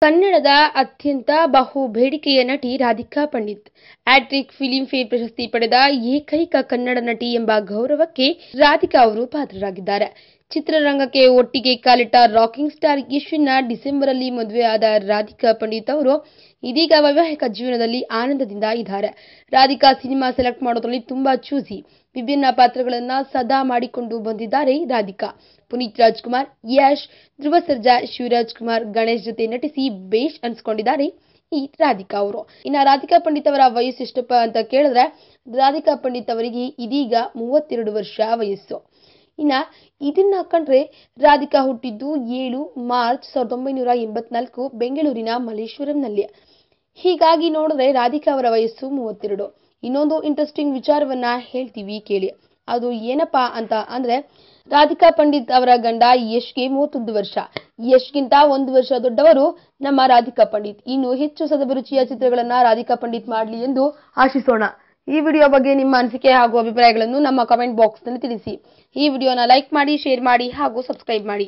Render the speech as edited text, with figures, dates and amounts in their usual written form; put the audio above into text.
ಕನ್ನಡದ ಅತ್ಯಂತ ಬಹು ಬೇಡಿಕೆಯ ನಟಿ Radhika Pandit hat trick Filmfare ಪ್ರಶಸ್ತಿ ಪಡೆದ ಏಕೈಕ ಕನ್ನಡ ನಟಿ ಎಂಬ ಗೌರವಕ್ಕೆ ರಾಧಿಕಾ ಅವರು ಪಾತ್ರರಾಗಿದ್ದಾರೆ. ಚಿತ್ರರಂಗಕ್ಕೆ ಒಟ್ಟಿಗೆ ಕಾಲಿಟ್ಟ ರಾಕಿಂಗ್ ಸ್ಟಾರ್ ಯಶ್ನ ಡಿಸೆಂಬರ್ ಅಲ್ಲಿ ಮದುವೆಯಾದ ರಾಧಿಕಾ ಪಂಡಿತ್ ಅವರು ಇದೀಗ ವೈವಾಹಿಕ ಜೀವನದಲ್ಲಿ ಆನಂದದಿಂದ ಇದ್ದಾರೆ. ರಾಧಿಕಾ ಸಿನಿಮಾ ಸೆಲೆಕ್ಟ್ ಮಾಡೋದ್ರಲ್ಲಿ ತುಂಬಾ ಚೂಸಿ. ವಿಭಿನ್ನ ಪಾತ್ರಗಳನ್ನ ಸದಾ ಮಾಡಿಕೊಂಡು ಬಂದಿದ್ದಾರೆ ರಾಧಿಕಾ. ಪುನೀತ್ ರಾಜ್ಕುಮಾರ್, ಯಶ್, ಧ್ರುವ ಸರ್ಜಾ, ಶಿವರಾಜ್ ಕುಮಾರ್, ಗಣೇಶ್ ಜೊತೆ ನಟಿಸಿ ಬೇಷ್ ಅನ್ಸ್ಕೊಂಡಿದ್ದಾರೆ ಈ ರಾಧಿಕಾ ಅವರು. ಇನ್ನ ರಾಧಿಕಾ ಪಂಡಿತ್ ಅವರ ವಯಸ್ಸು ಎಷ್ಟಪ್ಪ ಅಂತ ಕೇಳಿದ್ರೆ ರಾಧಿಕಾ ಪಂಡಿತ್ ಅವರಿಗೆ ಇದೀಗ 32 ವರ್ಷ ವಯಸ್ಸು. ಇನ್ನ ಇದನ್ನ ಕಂಡ್ರೆ ರಾಧಿಕಾ ಹುಟ್ಟಿದ್ದು 7 ಮಾರ್ಚ್ 1984 ಬೆಂಗಳೂರಿನ ಮಲ್ಲೇಶ್ವರಂನಲ್ಲಿ. ಹೀಗಾಗಿ ನೋಡಿದ್ರೆ ರಾಧಿಕಾ ಅವರ ವಯಸ್ಸು 32. ಇನ್ನೊಂದು ಇಂಟ್ರೆಸ್ಟಿಂಗ್ ವಿಚಾರವನ್ನ ಹೇಳ್ತೀವಿ ಕೇಳಿ. ಅದು ಏನಪ್ಪಾ ಅಂತ ಅಂದ್ರೆ ರಾಧಿಕಾ ಪಂಡಿತ್ ಅವರ ಗಂಡ ಯಶ್ಗೆ 31 ವರ್ಷ. ಯಶ್ಗಿಂತ 1 ವರ್ಷ ದೊಡ್ಡವರು ನಮ್ಮ ರಾಧಿಕಾ ಪಂಡಿತ್. ಇನ್ನು ಹೆಚ್ಚು ಸದಭಿರುಚಿಯ ಚಿತ್ರಗಳನ್ನ ರಾಧಿಕಾ ಪಂಡಿತ್ ಮಾಡಲಿ ಎಂದು ಆಶಿಸೋಣ. ಈ ವಿಡಿಯೋ ಬಗ್ಗೆ ನಿಮ್ಮ ಅನಿಸಿಕೆ ಹಾಗೂ ಅಭಿಪ್ರಾಯಗಳನ್ನು ನಮ್ಮ ಕಮೆಂಟ್ ಬಾಕ್ಸ್ ನಲ್ಲಿ ತಿಳಿಸಿ. ಈ ವಿಡಿಯೋನ ಲೈಕ್ ಮಾಡಿ, ಶೇರ್ ಮಾಡಿ ಹಾಗೂ ಸಬ್ಸ್ಕ್ರೈಬ್ ಮಾಡಿ.